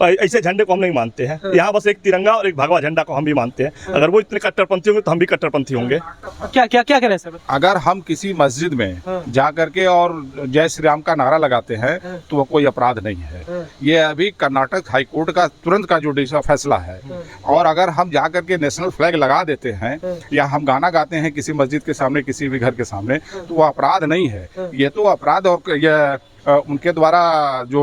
ऐसे झंडे को हम नहीं मानते हैं। यहाँ बस एक तिरंगा और एक भगवा झंडा को हम भी मानते हैं। अगर वो इतने कट्टरपंथी होंगे तो हम भी कट्टरपंथी होंगे। क्या क्या क्या करें सर? अगर हम किसी मस्जिद में जा करके और जय श्री राम का नारा लगाते हैं तो वो कोई अपराध नहीं है। ये अभी कर्नाटक हाईकोर्ट का तुरंत का जुडिशल फैसला है। और अगर हम जा करके नेशनल फ्लैग लगा देते हैं या हम गाना गाते हैं किसी मस्जिद के सामने, किसी भी घर के सामने, तो वो अपराध नहीं है। ये तो अपराध और ये उनके द्वारा जो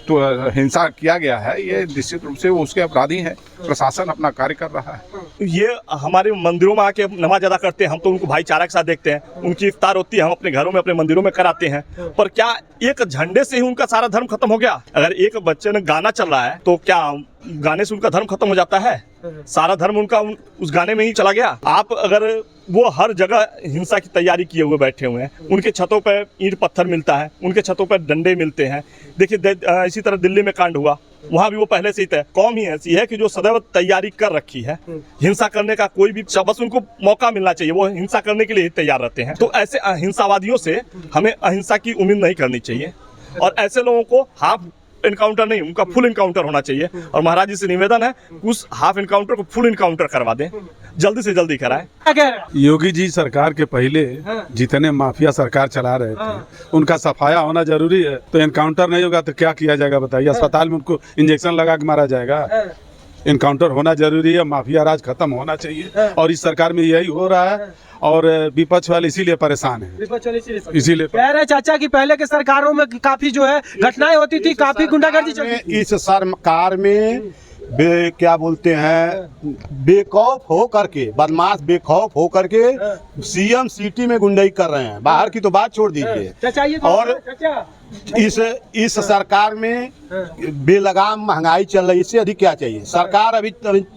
तो हिंसा किया गया है, ये निश्चित रूप से वो उसके अपराधी हैं। प्रशासन अपना कार्य कर रहा है। ये हमारे मंदिरों में आके नमाज अदा करते हैं, हम तो उनको भाईचारा के साथ देखते हैं। उनकी इफ्तार होती है, हम अपने घरों में अपने मंदिरों में कराते हैं। पर क्या एक झंडे से ही उनका सारा धर्म खत्म हो गया? अगर एक बच्चे ने गाना चल रहा है तो क्या गाने से उनका धर्म खत्म हो जाता है? सारा धर्म उनका उस गाने में ही चला गया। आप अगर वो हर जगह हिंसा की तैयारी किए हुए बैठे हुए हैं, उनके छतों पर ईंट पत्थर मिलता है, उनके छतों पर डंडे मिलते हैं। देखिए इसी तरह दिल्ली में कांड हुआ, वहाँ भी वो पहले से ही तय। कौम ही ऐसी है कि जो सदैव तैयारी कर रखी है हिंसा करने का। कोई भी बस उनको मौका मिलना चाहिए, वो हिंसा करने के लिए ही तैयार रहते हैं। तो ऐसे हिंसावादियों से हमें अहिंसा की उम्मीद नहीं करनी चाहिए। और ऐसे लोगों को हाफ इनकाउंटर नहीं, उनका फुल इनकाउंटर होना चाहिए। और महाराज जी से निवेदन है उस हाफ इनकाउंटर को फुल इनकाउंटर करवा दें, जल्दी से जल्दी कराएं। योगी जी सरकार के पहले जितने माफिया सरकार चला रहे थे उनका सफाया होना जरूरी है। तो इनकाउंटर नहीं होगा तो क्या किया जाएगा बताइए? अस्पताल में उनको इंजेक्शन लगा के मारा जाएगा? इनकाउंटर होना जरूरी है। माफिया राज खत्म होना चाहिए और इस सरकार में यही हो रहा है। और विपक्ष वाले इसीलिए परेशान है। इसीलिए कह रहे चाचा कि पहले के सरकारों में काफी जो है घटनाएं होती थी, काफी गुंडागर्दी चलती थी। इस सरकार में क्या बोलते हैं, बेखौफ हो करके, बदमाश बेखौफ हो करके सीएम सिटी में गुंडाई कर रहे हैं। बाहर की तो बात छोड़ दीजिए। और इस सरकार में बेलगाम महंगाई चल रही है, इससे अधिक क्या चाहिए? सरकार अभी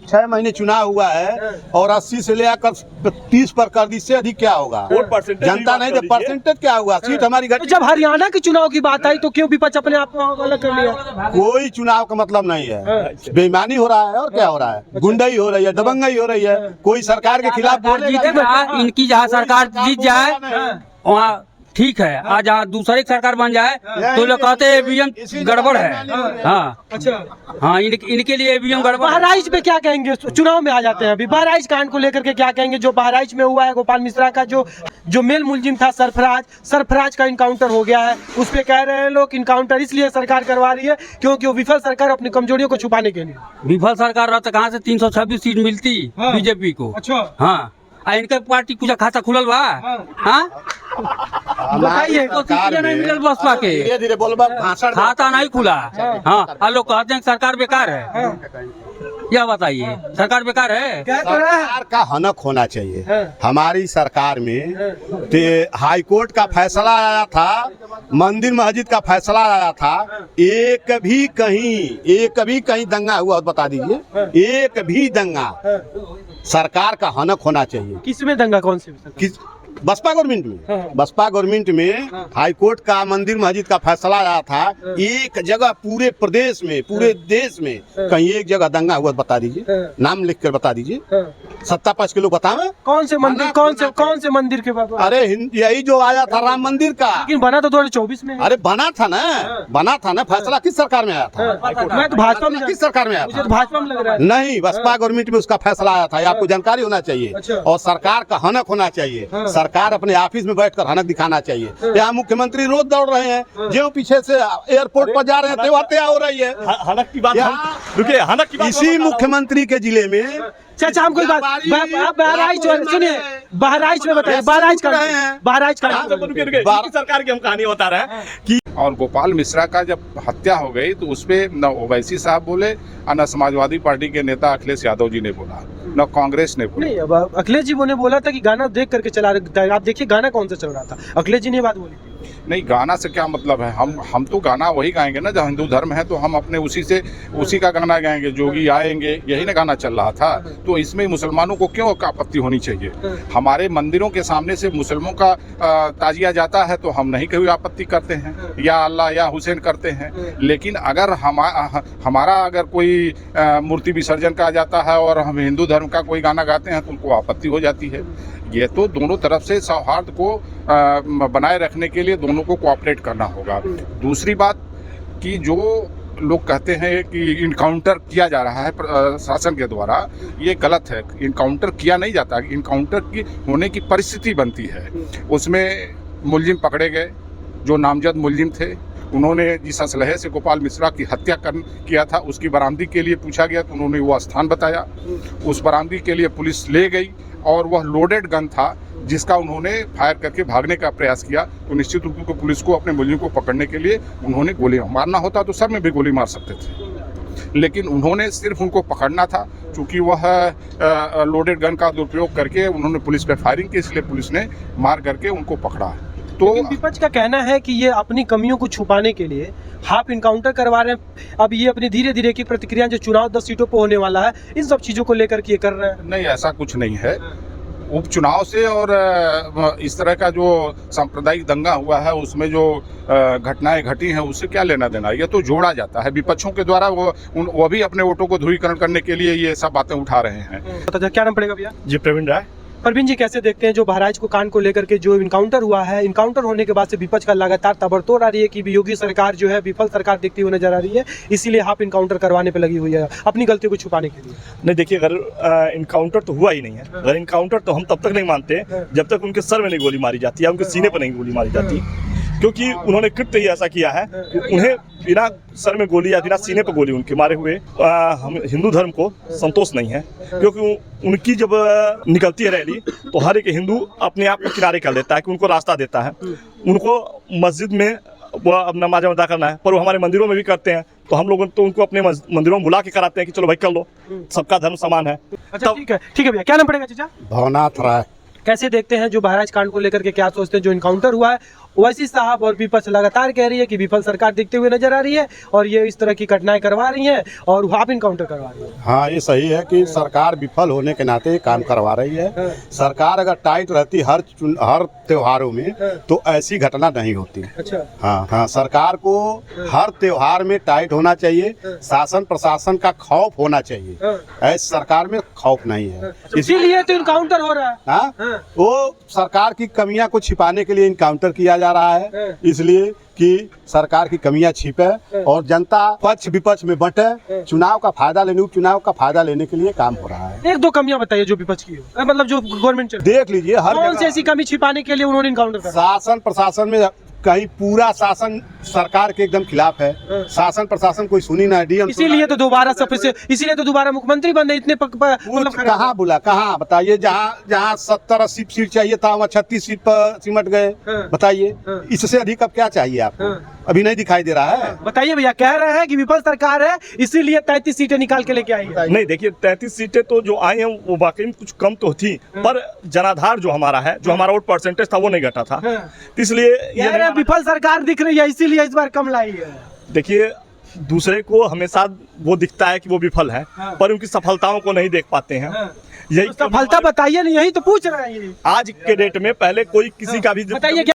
6 महीने चुनाव हुआ है और 80 से लेकर 30 पर कर दी, इससे अधिक क्या होगा? जनता नहीं, तो परसेंटेज क्या हुआ? सीट हमारी घटी। जब हरियाणा के चुनाव की बात आई तो क्यों विपक्ष अपने आप को अलग कर लिया? कोई चुनाव का मतलब नहीं है, बेईमानी हो रहा है और क्या हो रहा है? गुंडाई हो रही है, दबंगई हो रही है। कोई सरकार के खिलाफ इनकी जहाँ सरकार जीत जाए वहाँ ठीक है, आज दूसरी सरकार बन जाए तो लोग कहते हैं ईवीएम गड़बड़ है। हाँ अच्छा, हाँ, इनके लिए ईवीएम गड़बड़। बहराइच पे क्या कहेंगे? चुनाव में आ जाते हैं अभी, बहराइच कांड को लेकर के क्या कहेंगे? जो बहराइच में हुआ है, गोपाल मिश्रा का जो मेल मुलजिम था सरफराज का इनकाउंटर हो गया है। उस पे कह रहे हैं लोग इनकाउंटर इसलिए सरकार करवा रही है क्योंकि वो विफल सरकार अपनी कमजोरियों को छुपाने के लिए। विफल सरकार रहता कहाँ से 326 सीट मिलती बीजेपी को? अच्छा, हाँ, इनका पार्टी कुछ खाता खुलल बा? हाँ, बताइए नहीं मिलल बसपा के, धीरे बोलबा, खाता नहीं खुला। हाँ, लोग कहते हैं सरकार बेकार है। क्या बताइए, सरकार बेकार है? सरकार का हनक होना चाहिए। हमारी सरकार में हाई कोर्ट का फैसला आया था, मंदिर मस्जिद का फैसला आया था, एक भी कहीं दंगा हुआ बता दीजिए? एक भी दंगा? सरकार का हनक होना चाहिए। किसमें दंगा? कौन से? बसपा गवर्नमेंट में। बसपा गवर्नमेंट में हाई कोर्ट का मंदिर मस्जिद का फैसला आया था। एक जगह पूरे प्रदेश में, पूरे देश में कहीं एक जगह दंगा हुआ बता दीजिए? नाम लिख कर बता दीजिए। सत्ता पक्ष के लोग बतावे कौन से मंदिर, कौन से मंदिर के बाबू? अरे यही जो आया था राम मंदिर का। लेकिन बना तो 2024 में। अरे बना था ना, फैसला किस सरकार में आया था? मैं तो भाजपा में। किस सरकार में आया था? भाजपा में लग रहा है। नहीं, बसपा गवर्नमेंट में उसका फैसला आया था। आपको जानकारी होना चाहिए। और सरकार का हनक होना चाहिए। सरकार अपने ऑफिस में बैठकर हनक दिखाना चाहिए। यहाँ मुख्यमंत्री रोज दौड़ रहे हैं, जो पीछे से एयरपोर्ट पर जा रहे हैं तेवा हो रही है। हनक की बात रुकिए, हनक की बात इसी मुख्यमंत्री के जिले में चाचा हम कोई बात बहराइच सुनिए, बहराइच में बताइए, बहराइच का सरकार की हम कहानी बता रहे हैं कि और गोपाल मिश्रा का जब हत्या हो गई तो उसपे न ओवैसी साहब बोले और न समाजवादी पार्टी के नेता अखिलेश यादव जी ने बोला, न कांग्रेस ने बोला। नहीं, अब अखिलेश जी ने बोला था कि गाना देख करके चला रहे। आप देखिए गाना कौन सा चल रहा था, अखिलेश जी ने बात बोली थी। नहीं, गाना से क्या मतलब है? हम तो गाना वही गाएंगे ना, जब हिंदू धर्म है तो हम अपने उसी का गाना गाएंगे। जोगी आएंगे, यही ना गाना चल रहा था। तो इसमें मुसलमानों को क्यों आपत्ति होनी चाहिए? हमारे मंदिरों के सामने से मुसलमानों का ताजिया जाता है तो हम नहीं कभी आपत्ति करते हैं, या अल्लाह या हुसैन करते हैं। लेकिन अगर हमारा अगर कोई मूर्ति विसर्जन का जाता है और हम हिंदू धर्म का कोई गाना गाते हैं तो उनको आपत्ति हो जाती है। ये तो दोनों तरफ से सौहार्द को बनाए रखने के लिए दोनों को कोऑपरेट करना होगा। दूसरी बात कि जो लोग कहते हैं कि इनकाउंटर किया जा रहा है शासन के द्वारा, ये गलत है। इनकाउंटर किया नहीं जाता, इनकाउंटर की होने की परिस्थिति बनती है। उसमें मुलजिम पकड़े गए, जो नामजद मुलजिम थे, उन्होंने जिस असलहे से गोपाल मिश्रा की हत्या किया था उसकी बरामदी के लिए पूछा गया तो उन्होंने वो स्थान बताया। उस बरामदी के लिए पुलिस ले गई और वह लोडेड गन था जिसका उन्होंने फायर करके भागने का प्रयास किया। तो निश्चित रूप से पुलिस को अपने मुलजिम को पकड़ने के लिए उन्होंने गोली मारना होता तो सर में भी गोली मार सकते थे, लेकिन उन्होंने सिर्फ उनको पकड़ना था। चूँकि वह लोडेड गन का दुरुपयोग करके उन्होंने पुलिस पर फायरिंग की, इसलिए पुलिस ने मार करके उनको पकड़ा। तो विपक्ष का कहना है कि ये अपनी कमियों को छुपाने के लिए हाफ इनकाउंटर करवा रहे हैं। अब ये अपनी धीरे धीरे की प्रतिक्रिया जो चुनाव 10 सीटों पर होने वाला है, इन सब चीज़ों को लेकर के ये कर रहे हैं। नहीं, ऐसा कुछ नहीं है। उपचुनाव से और इस तरह का जो सांप्रदायिक दंगा हुआ है उसमें जो घटनाएं घटी हैं उससे क्या लेना देना, ये तो जोड़ा जाता है। विपक्षों के द्वारा वो भी अपने वोटों को ध्रुवीकरण करने के लिए ये सब बातें उठा रहे हैं। क्या नाम पड़ेगा भैया? जी प्रवीण राय। परवीन जी, कैसे देखते हैं जो बहराइच को कांड को लेकर के जो इनकाउंटर हुआ है, इनकाउंटर होने के बाद से विपक्ष का लगातार ताबड़तोड़ आ रही है कि योगी सरकार जो है विफल सरकार दिखती हुई नजर आ रही है, इसीलिए हाफ इनकाउंटर करवाने पे लगी हुई है अपनी गलतियों को छुपाने के लिए। नहीं देखिए, अगर इनकाउंटर तो हुआ ही नहीं है। अगर इनकाउंटर तो हम तब तक नहीं मानते जब तक उनके सर में नहीं गोली मारी जाती है, उनके सीने पर नहीं गोली मारी जाती, क्योंकि उन्होंने कृत्य ही ऐसा किया है कि उन्हें बिना सर में गोली या बिना सीने पर गोली उनके मारे हुए हम हिंदू धर्म को संतोष नहीं है। क्योंकि उनकी जब निकलती है रैली तो हर एक हिंदू अपने आप को किनारे कर लेता है, कि उनको रास्ता देता है। उनको मस्जिद में वो अब नमाज अदा करना है, पर वो हमारे मंदिरों में भी करते हैं, तो हम लोग तो उनको अपने मंदिरों में बुला के कराते हैं कि चलो भाई कर लो, सबका धर्म समान है। अच्छा, ठीक है भैया, क्या नाम पड़ेगा चाचा? भवनाथ राय। कैसे देखते हैं जो बहराइच कांड को लेकर के, क्या सोचते हैं जो इनकाउंटर हुआ है? ओवैसी साहब और विपक्ष लगातार कह रही है कि विफल सरकार दिखते हुए नजर आ रही है और ये इस तरह की घटनाएं करवा रही है और हाफ इनकाउंटर करवा रही है। हाँ, ये सही है कि सरकार विफल होने के नाते काम करवा रही है। सरकार अगर टाइट रहती हर त्योहारों में तो ऐसी घटना नहीं होती। अच्छा, हाँ, सरकार को हर त्योहार में टाइट होना चाहिए, शासन प्रशासन का खौफ होना चाहिए। ऐसी सरकार में खौफ नहीं है, इसीलिए तो इनकाउंटर हो रहा है। हाँ, वो सरकार की कमियां को छिपाने के लिए इनकाउंटर किया जा रहा है, इसलिए कि सरकार की कमियां छिपे और जनता पक्ष विपक्ष में बंटे, चुनाव का फायदा लेने, उपचुनाव का फायदा लेने के लिए काम हो रहा है। एक दो कमियां बताइए जो विपक्ष की हो, मतलब जो गवर्नमेंट देख लीजिए हर कौन सी ऐसी कमी छिपाने के लिए उन्होंने इनकाउंटर करा? शासन प्रशासन में कहीं पूरा शासन सरकार के एकदम खिलाफ है, शासन प्रशासन कोई सुनी ना, डीएम इसीलिए तो दोबारा मुख्यमंत्री बन गए। इतने मतलब कहाँ बोला, कहाँ बताइए? जहाँ 70-80 सीट चाहिए था वहाँ 36 सीट पर सिमट गए। बताइए, इससे अधिक अब क्या चाहिए आपको? अभी नहीं दिखाई दे रहा है। बताइए भैया, कह रहे हैं कि विफल सरकार है इसीलिए 33 सीटें निकाल के लेके आई है। नहीं देखिए, 33 सीटें तो जो आई हैं वो वाकई में कुछ कम तो थी, पर जनाधार जो हमारा है, जो हमारा वोट परसेंटेज था वो नहीं घटा था, इसलिए ये विफल सरकार दिख रही है इसीलिए इस बार कम लाई है। देखिए, दूसरे को हमेशा वो दिखता है कि वो विफल है, पर उनकी सफलताओं को नहीं देख पाते हैं। यही सफलता बताइए, नहीं यही तो पूछ रहे हैं। आज के डेट में पहले कोई किसी का भी बताइए।